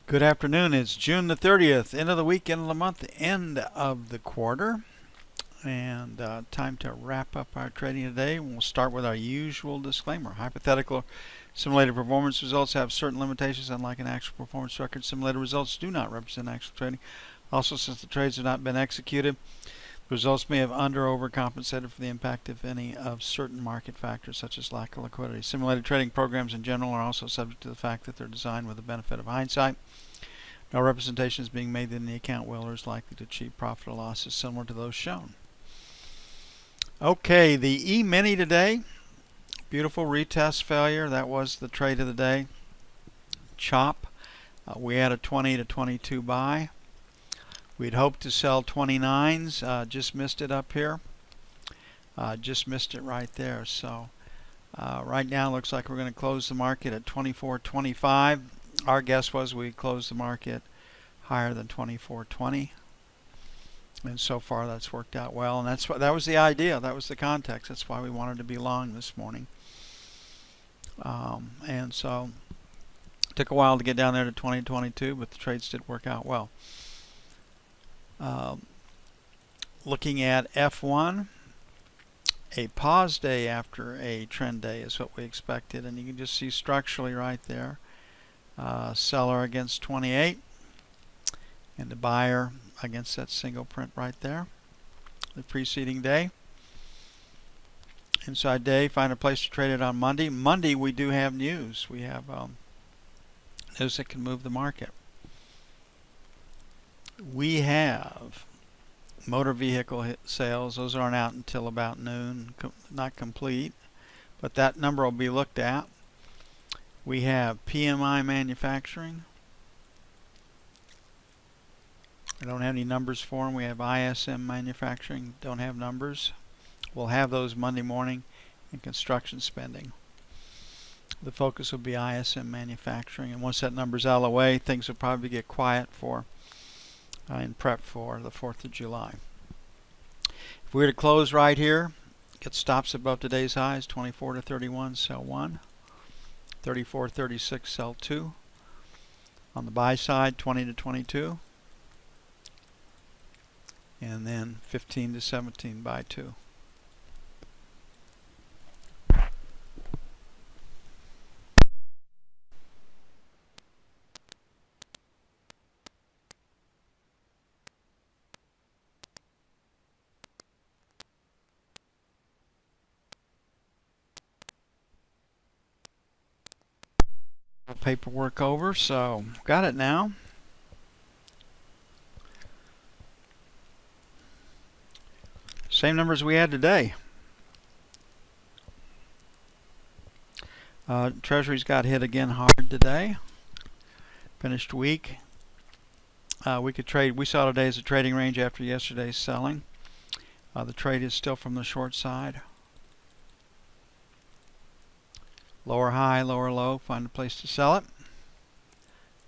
Good afternoon. It's June the 30th, end of the week, end of the month, end of the quarter. And time to wrap up our trading today. We'll start with our usual disclaimer. Hypothetical simulated performance results have certain limitations. Unlike an actual performance record, simulated results do not represent actual trading. Also, since the trades have not been executed, the results may have under or overcompensated for the impact, if any, of certain market factors such as lack of liquidity. Simulated trading programs in general are also subject to the fact that they're designed with the benefit of hindsight. No representation is being made that any account will or is likely to achieve profit or losses similar to those shown. Okay, the E-mini today, beautiful retest failure. That was the trade of the day. Chop. We had a 20 to 22 buy. We'd hoped to sell 29s, just missed it up here. Just missed it right there. So right now looks like we're going to close the market at 24.25. Our guess was we closed the market higher than 24.20. And so far that's worked out well. And that was the idea. That was the context. That's why we wanted to be long this morning. And so it took a while to get down there to 20.22, but the trades did work out well. Looking at F1, a pause day after a trend day is what we expected, and you can just see structurally right there, seller against 28 and the buyer against that single print right there, the preceding day. Inside day, find a place to trade it on Monday. Monday we do have news. We have news that can move the market. We have motor vehicle sales. Those aren't out until about noon, not complete, but that number will be looked at. We have PMI manufacturing. I don't have any numbers for them. We have ISM manufacturing. Don't have numbers. We'll have those Monday morning. And construction spending. The focus will be ISM manufacturing, and once that number's out of the way, things will probably get quiet for in prep for the 4th of July. If we were to close right here, get stops above today's highs, 24 to 31, sell 1. 34.36, sell 2. On the buy side, 20 to 22. And then 15 to 17, buy 2. Paperwork over, so got it now. Same numbers we had today. Treasuries got hit again hard today. Finished weak. We could trade. We saw today as a trading range after yesterday's selling. The trade is still from the short side. Lower high, lower low, find a place to sell it.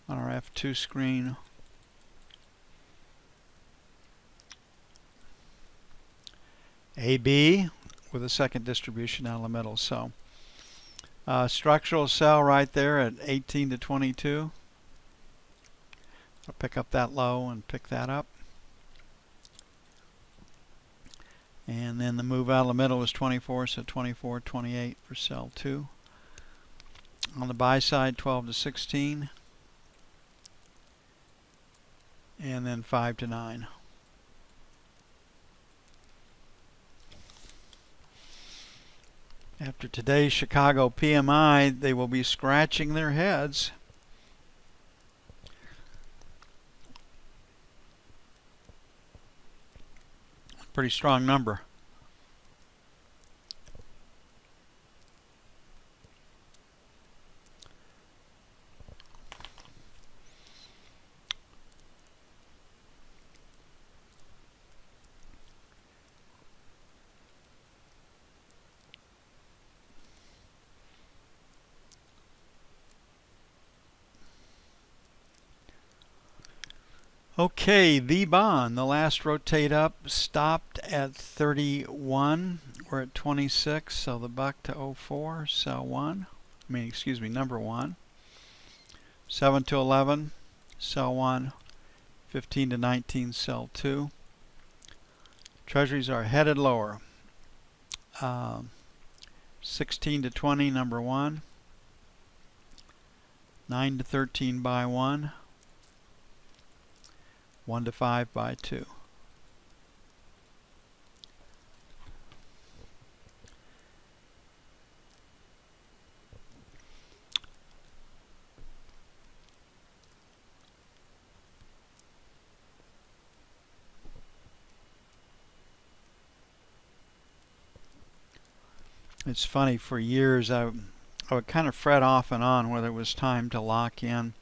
On our F2 screen, AB with a second distribution down the middle. So structural sell right there at 18 to 22. I'll pick up that low and pick that up. And then the move out of the middle was 24, so 24.28 for sell 2. On the buy side, 12 to 16, and then 5 to 9. After today's Chicago PMI, they will be scratching their heads. Pretty strong number. Okay, the bond, the last rotate up, stopped at 31. We're at 26, so the buck to 04, sell 1. Number 1. 7 to 11, sell 1. 15 to 19, sell 2. Treasuries are headed lower. 16 to 20, number 1. 9 to 13, buy 1. 1 to 5, buy 2. It's funny, for years I would kind of fret off and on whether it was time to lock in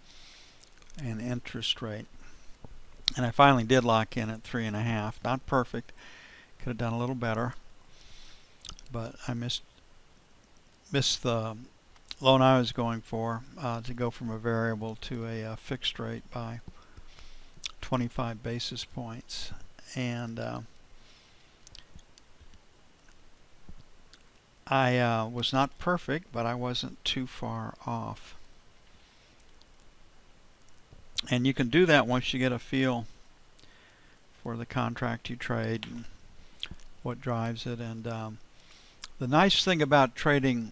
an interest rate. And I finally did lock in at 3.5. Not perfect. Could have done a little better. But I missed the loan I was going for to go from a variable to a fixed rate by 25 basis points. And I was not perfect, but I wasn't too far off. And you can do that once you get a feel for the contract you trade and what drives it. And the nice thing about trading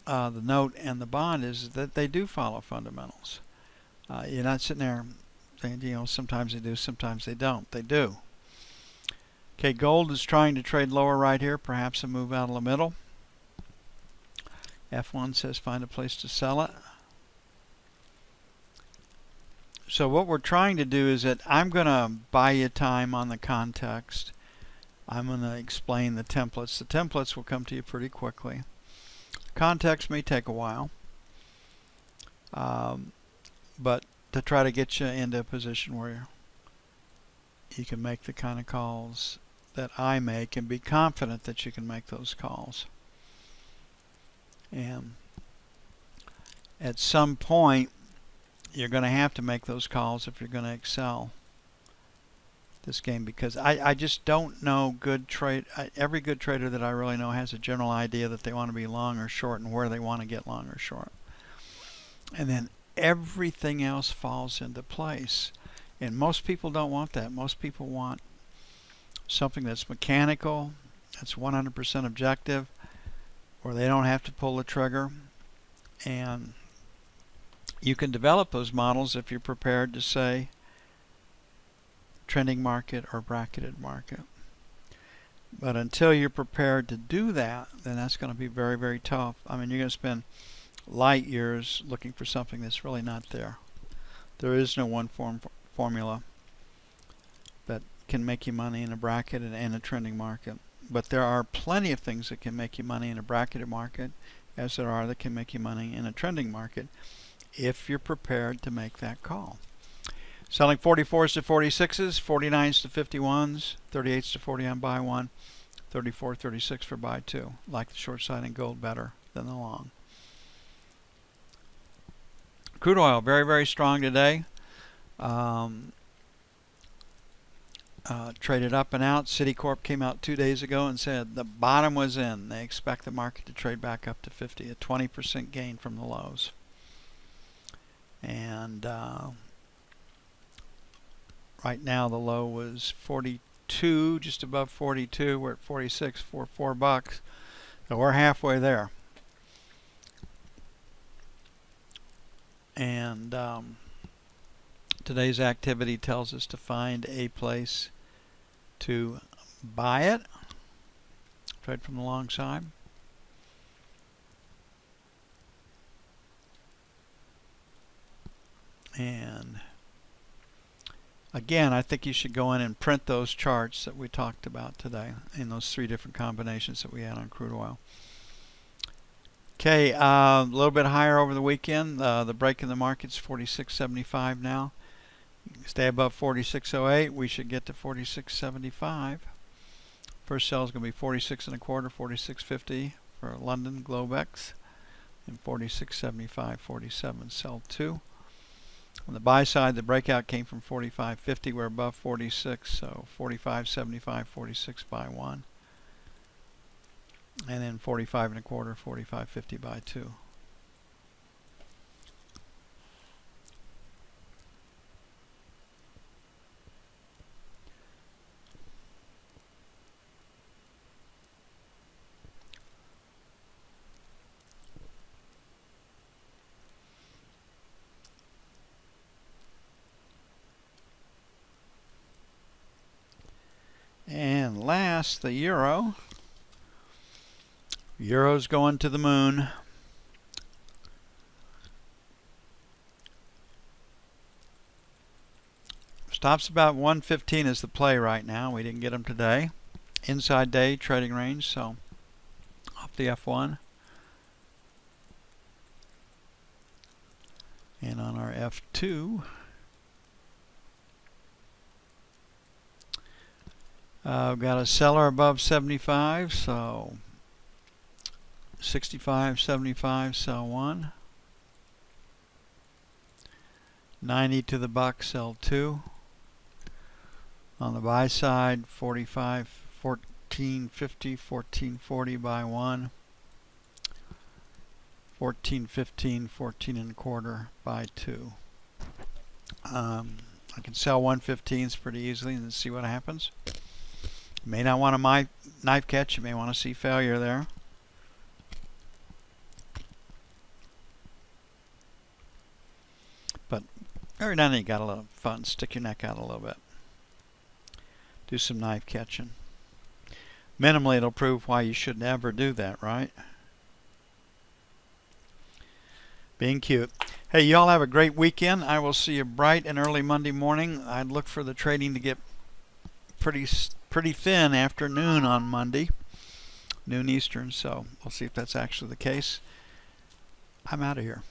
the note and the bond is that they do follow fundamentals. You're not sitting there saying, you know, sometimes they do, sometimes they don't. They do. Okay, gold is trying to trade lower right here, perhaps a move out of the middle. F1 says find a place to sell it. So what we're trying to do is that I'm going to buy you time on the context. I'm going to explain the templates. The templates will come to you pretty quickly. Context may take a while, but to try to get you into a position where you can make the kind of calls that I make and be confident that you can make those calls. And at some point you're going to have to make those calls if you're going to excel this game, because I just don't know good trade. Every good trader that I really know has a general idea that they want to be long or short and where they want to get long or short. And then everything else falls into place. And most people don't want that. Most people want something that's mechanical, that's 100% objective, where they don't have to pull the trigger. And you can develop those models if you're prepared to say trending market or bracketed market. But until you're prepared to do that, then that's going to be very, very tough. I mean, you're going to spend light years looking for something that's really not there. There is no one formula that can make you money in a bracketed and a trending market. But there are plenty of things that can make you money in a bracketed market, as there are that can make you money in a trending market, if you're prepared to make that call. Selling 44s to 46s, 49s to 51s, 38s to 40 on buy 1, 34, 36 for buy 2. Like the short side in gold better than the long. Crude oil, very, very strong today. Traded up and out. Citicorp came out 2 days ago and said the bottom was in. They expect the market to trade back up to 50, a 20% gain from the lows. And right now the low was 42, just above 42. We're at 46 for $4. So we're halfway there. And today's activity tells us to find a place to buy it. Trade from the long side. And again, I think you should go in and print those charts that we talked about today in those 3 different combinations that we had on crude oil. Okay, a little bit higher over the weekend. The break in the market's 46.75 now. Stay above 46.08. We should get to 46.75. First sell is going to be 46 1/4, 46.50 for London Globex, and 46.75, 47. Sell 2. On the buy side, the breakout came from 45.50. We're above 46, so 45.75, 46 buy 1. And then 45 1/4, 45.50 buy 2. past the euro. Euro's going to the moon. Stops about 115 is the play right now. We didn't get them today. Inside day trading range, so off the F1. And on our F2, I've got a seller above 75, so 65, 75, sell 1. 90 to the buck, sell 2. On the buy side, 45, 1450, 1440, buy 1. 1415, 14 and a quarter, buy 2. I can sell 115s pretty easily and see what happens. You may not want a knife catch. You may want to see failure there. But every now and then you got a little fun. Stick your neck out a little bit. Do some knife catching. Minimally, it'll prove why you should never do that, right? Being cute. Hey, y'all have a great weekend. I will see you bright and early Monday morning. I'd look for the trading to get pretty thin after noon on Monday, noon Eastern. So we'll see if that's actually the case. I'm out of here.